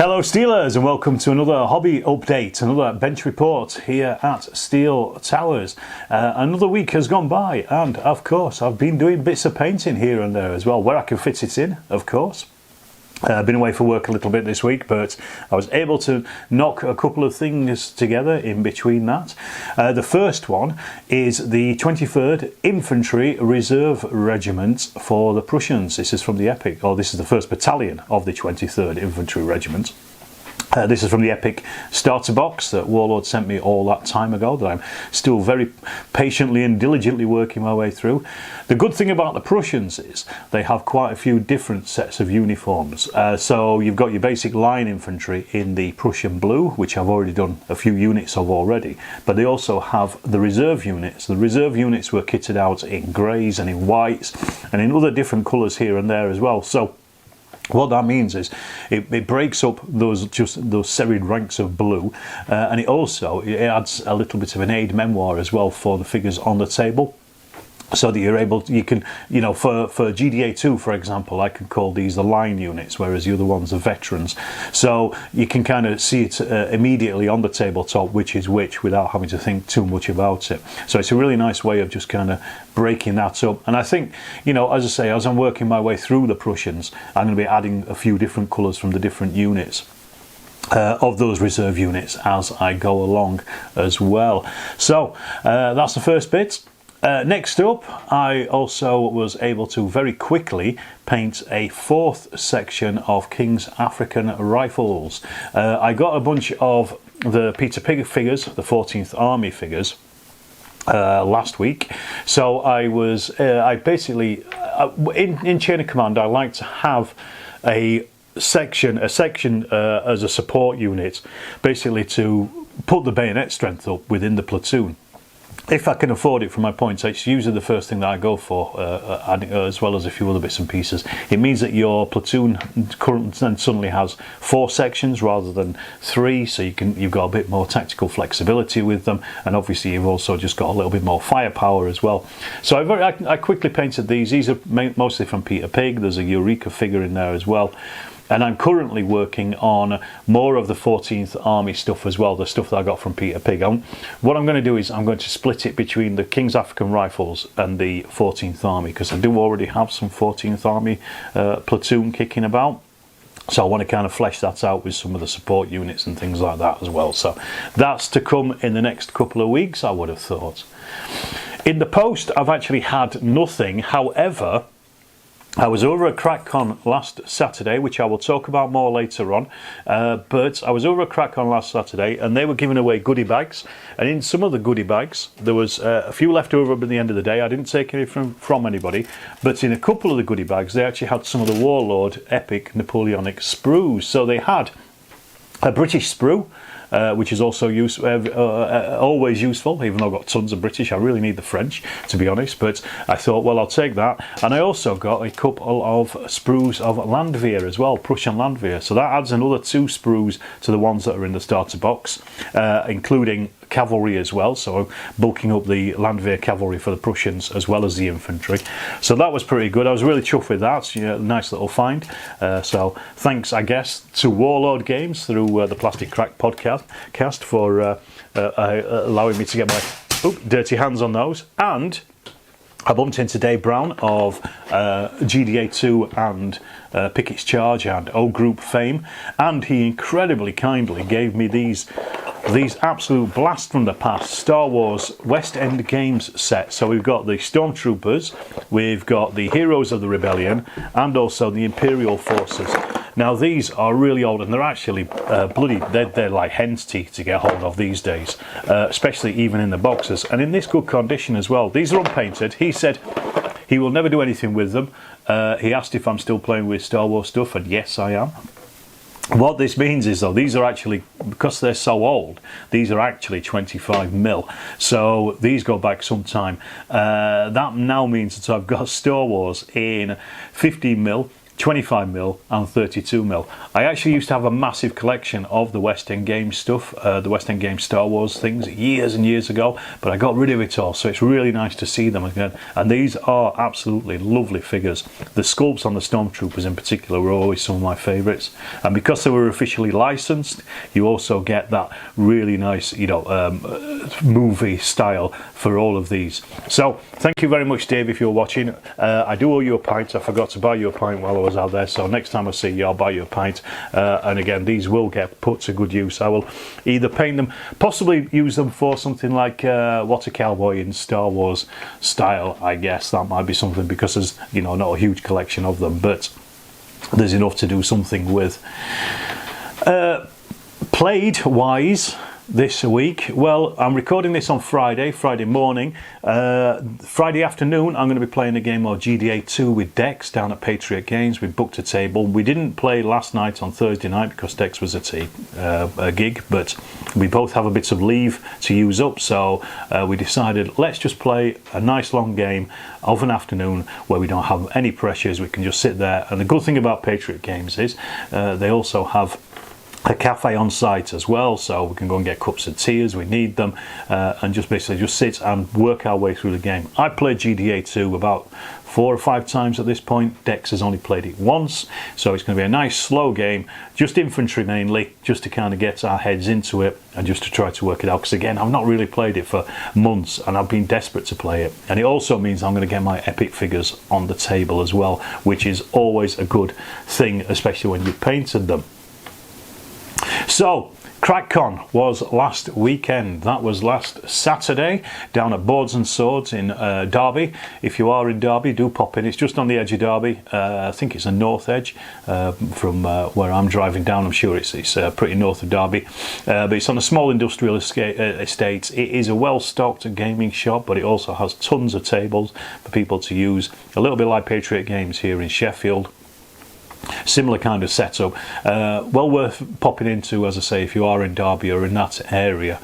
Hello Steelers, and welcome to another hobby update, another bench report here at Steel Towers. Another week has gone by, and of course I've been doing bits of painting here and there as well, where I can fit it in, of course. I've been away for work a little bit this week, but I was able to knock a couple of things together in between that. The first one is the 23rd Infantry Reserve Regiment for the Prussians. This is from the Epic, or this is the 1st Battalion of the 23rd Infantry Regiment. This is from the Epic starter box that Warlord sent me all that time ago, that I'm still very patiently and diligently working my way through. The good thing about the Prussians is they have quite a few different sets of uniforms. So you've got your basic line infantry in the Prussian blue, which I've already done a few units of already, but they also have the reserve units. The reserve units were kitted out in greys and in whites and in other different colours here and there as well. So what that means is it breaks up those serried ranks of blue, and it adds a little bit of an aide-memoire as well for the figures on the table, so that you're able to, for GDA2 for example, I could call these the line units, whereas the other ones are veterans. So you can kind of see it immediately on the tabletop which is which without having to think too much about it. So it's a really nice way of just kind of breaking that up. And I think, as I say, as I'm working my way through the Prussians, I'm going to be adding a few different colours from the different units. Of those reserve units as I go along as well. So that's the first bit. Next up, I also was able to very quickly paint a 4th section of King's African Rifles. I got a bunch of the Peter Pig figures, the 14th Army figures, last week. So I basically, in Chain of Command, I like to have a section as a support unit, basically to put the bayonet strength up within the platoon. If I can afford it from my points, it's usually the first thing that I go for, as well as a few other bits and pieces. It means that your platoon currently suddenly has 4 sections rather than 3, so you've got a bit more tactical flexibility with them, and obviously you've also just got a little bit more firepower as well. So I quickly painted these. These are mostly from Peter Pig. There's a Eureka figure in there as well. And I'm currently working on more of the 14th Army stuff as well, the stuff that I got from Peter Pig. What I'm going to do is I'm going to split it between the King's African Rifles and the 14th Army, because I do already have some 14th Army platoon kicking about. So I want to kind of flesh that out with some of the support units and things like that as well. So that's to come in the next couple of weeks, I would have thought. In the post, I've actually had nothing. However, I was over at CrackCon last Saturday, which I will talk about more later on, but I was over at CrackCon last Saturday and they were giving away goodie bags, and in some of the goodie bags there was a few left over at the end of the day. I didn't take any from anybody, but in a couple of the goodie bags they actually had some of the Warlord Epic Napoleonic sprues. So they had a British sprue, which is also always useful, even though I've got tons of British. I really need the French, to be honest, but I thought, well, I'll take that. And I also got a couple of sprues of Landwehr as well, Prussian Landwehr. So that adds another 2 sprues to the ones that are in the starter box, including cavalry as well, so bulking up the Landwehr cavalry for the Prussians as well as the infantry. So that was pretty good. I was really chuffed with that. Nice little find. So thanks, I guess, to Warlord Games through the Plastic Crack podcast for allowing me to get my dirty hands on those. And I bumped into Dave Brown of GDA2 and Pickett's Charge and O Group fame, and he incredibly kindly gave me these absolute blast from the past Star Wars West End Games set. So we've got the Stormtroopers, we've got the Heroes of the Rebellion, and also the Imperial Forces. Now these are really old, and they're actually they're like hen's teeth to get hold of these days, especially even in the boxes, and in this good condition as well. These are unpainted. He said he will never do anything with them. He asked if I'm still playing with Star Wars stuff, and yes, I am. What this means is, though, these are actually, because they're so old, these are actually 25mm. So these go back some time. That now means that I've got Star Wars in 15mm, 25mm and 32mm. I actually used to have a massive collection of the West End Games stuff, the West End Games Star Wars things years and years ago, but I got rid of it all, so it's really nice to see them again. And these are absolutely lovely figures. The sculpts on the Stormtroopers in particular were always some of my favourites, and because they were officially licensed, you also get that really nice, you know, movie style for all of these. So thank you very much, Dave, if you're watching. I do owe you a pint. I forgot to buy you a pint while I was out there, so next time I see you I'll buy you a pint. And again, these will get put to good use. I will either paint them, possibly use them for something like What a Cowboy in Star Wars style. I guess that might be something, because there's, you know, not a huge collection of them, but there's enough to do something with. Played wise this week, well, I'm recording this on Friday morning. Friday afternoon I'm going to be playing a game of GDA 2 with Dex down at Patriot Games. We booked a table. We didn't play last night on Thursday night because Dex was at a gig, but we both have a bit of leave to use up, so we decided let's just play a nice long game of an afternoon where we don't have any pressures. We can just sit there, and the good thing about Patriot Games is they also have a cafe on site as well, so we can go and get cups of tea as we need them, and just basically just sit and work our way through the game. I played GDA 2 about 4 or 5 times at this point. Dex has only played it once, so it's going to be a nice slow game, just infantry mainly, just to kind of get our heads into it and just to try to work it out, because again, I've not really played it for months and I've been desperate to play it. And it also means I'm going to get my epic figures on the table as well, which is always a good thing, especially when you've painted them. So, CrackCon was last weekend. That was last Saturday down at Boards and Swords in Derby. If you are in Derby, do pop in. It's just on the edge of Derby. I think it's a north edge from where I'm driving down. I'm sure it's pretty north of Derby. But it's on a small industrial estate. It is a well-stocked gaming shop, but it also has tons of tables for people to use. A little bit like Patriot Games here in Sheffield. Similar kind of setup, well worth popping into, as I say, if you are in Derby or in that area.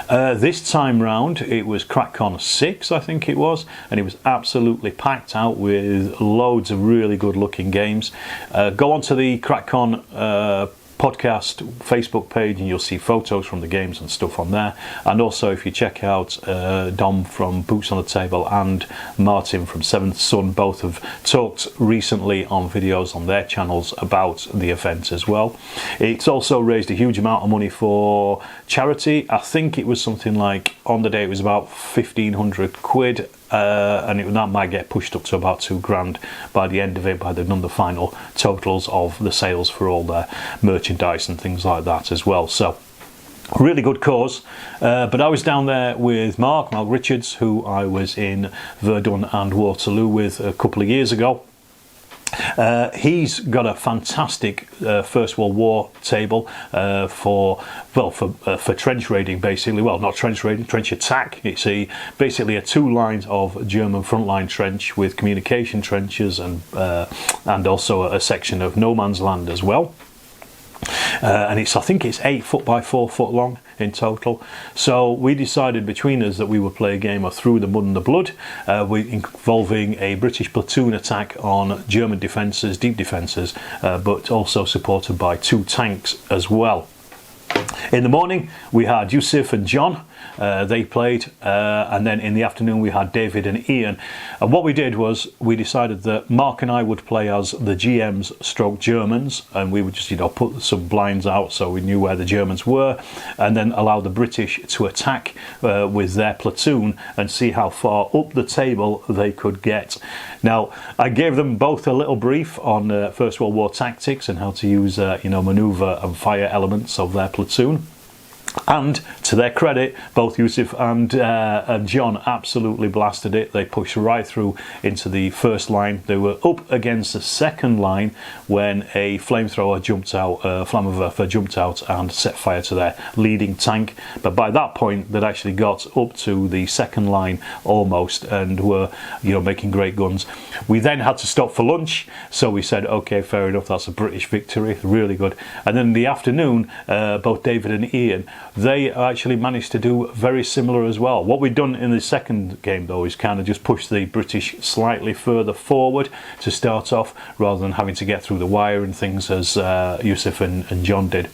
This time round it was CrackCon 6, I think it was, and it was absolutely packed out with loads of really good looking games. Go onto the CrackCon podcast Facebook page and you'll see photos from the games and stuff on there. And also, if you check out Dom from Boots on the Table and Martin from Seventh Son, both have talked recently on videos on their channels about the event as well. It's also raised a huge amount of money for charity. I think it was something like, on the day it was about 1,500 quid. And that might get pushed up to about $2,000 by the end of it, by they've done the final totals of the sales for all their merchandise and things like that as well. So really good cause. But I was down there with Mark Richards, who I was in Verdun and Waterloo with a couple of years ago. He's got a fantastic First World War table for trench raiding, basically. Well, not trench raiding, trench attack. It's basically a 2 lines of German frontline trench with communication trenches and also a section of no man's land as well. And I think it's 8 foot by 4 foot long in total. So we decided between us that we would play a game of Through the Mud and the Blood, involving a British platoon attack on German defences, deep defences, but also supported by 2 tanks as well. In the morning we had Yusuf and John. They played, and then in the afternoon we had David and Ian. And what we did was we decided that Mark and I would play as the GMs stroke Germans, and we would just, you know, put some blinds out so we knew where the Germans were, and then allow the British to attack with their platoon and see how far up the table they could get. Now, I gave them both a little brief on First World War tactics and how to use manoeuvre and fire elements of their platoon. And to their credit, both Yusuf and John absolutely blasted it. They pushed right through into the first line. They were up against the second line when a flamethrower jumped out, Flammenwerfer jumped out and set fire to their leading tank. But by that point, they'd actually got up to the second line almost and were, making great guns. We then had to stop for lunch, so we said, okay, fair enough, that's a British victory, really good. And then in the afternoon, both David and Ian they actually managed to do very similar as well. What we've done in the second game though is kind of just push the British slightly further forward to start off, rather than having to get through the wire and things as Yusuf and John did,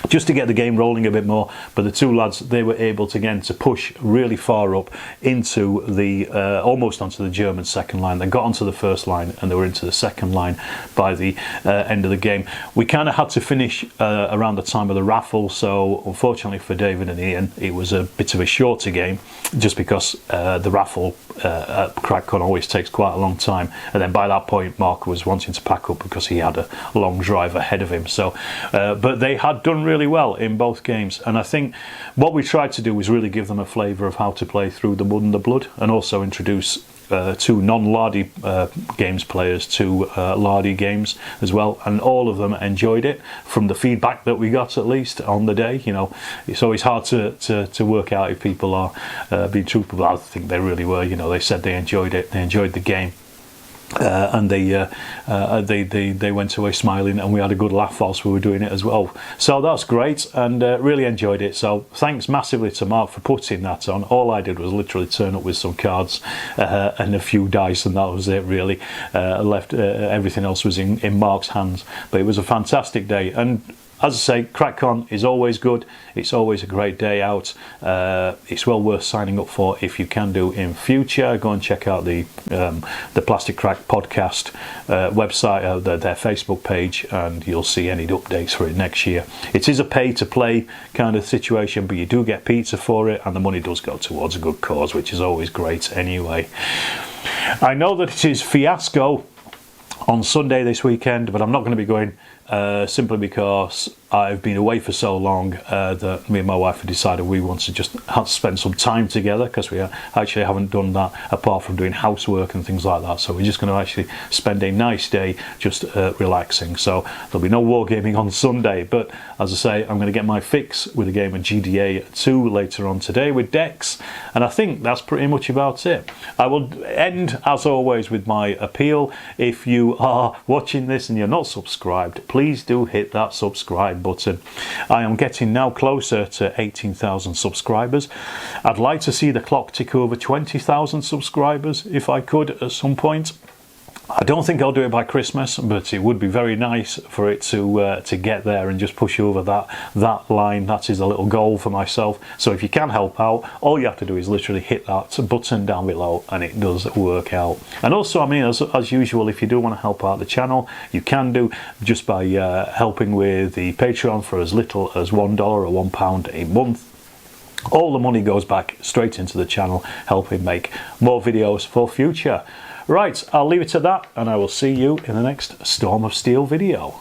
just to get the game rolling a bit more. But the two lads, they were able to again to push really far up into the almost onto the German second line. They got onto the first line and they were into the second line by the end of the game. We kind of had to finish around the time of the raffle, so unfortunately for David and Ian, it was a bit of a shorter game, just because the raffle at CrackCon always takes quite a long time, and then by that point Mark was wanting to pack up because he had a long drive ahead of him. So but they had done really well in both games, and I think what we tried to do was really give them a flavour of how to play through the Mud and the Blood, and also introduce two non-Lardy games players to Lardy games as well, and all of them enjoyed it from the feedback that we got, at least on the day. You know, it's always hard to work out if people are being truthful, but I think they really were. You know, they said they enjoyed it, they enjoyed the game. And they went away smiling, and we had a good laugh whilst we were doing it as well. So that's great, and really enjoyed it. So thanks massively to Mark for putting that on. All I did was literally turn up with some cards and a few dice, and that was it really. Left everything else was in Mark's hands. But it was a fantastic day, and as I say, CrackCon is always good. It's always a great day out. It's well worth signing up for if you can do in future. Go and check out the Plastic Crack podcast website, their Facebook page, and you'll see any updates for it next year. It is a pay-to-play kind of situation, but you do get pizza for it, and the money does go towards a good cause, which is always great anyway. I know that it is Fiasco on Sunday this weekend, but I'm not going to be going simply because I've been away for so long that me and my wife have decided we want to just spend some time together, because we actually haven't done that apart from doing housework and things like that. So we're just going to actually spend a nice day just relaxing. So there'll be no wargaming on Sunday, but as I say, I'm going to get my fix with a game of GDA 2 later on today with decks, and I think that's pretty much about it. I will end as always with my appeal. If you are watching this and you're not subscribed, please do hit that subscribe button. I am getting now closer to 18,000 subscribers. I'd like to see the clock tick over 20,000 subscribers if I could at some point. I don't think I'll do it by Christmas, but it would be very nice for it to get there and just push over that line. That is a little goal for myself. So if you can help out, all you have to do is literally hit that button down below, and it does work out. And also, I mean, as usual, if you do want to help out the channel, you can do just by helping with the Patreon for as little as $1 or £1 a month. All the money goes back straight into the channel, helping make more videos for future. Right, I'll leave it at that, and I will see you in the next Storm of Steel video.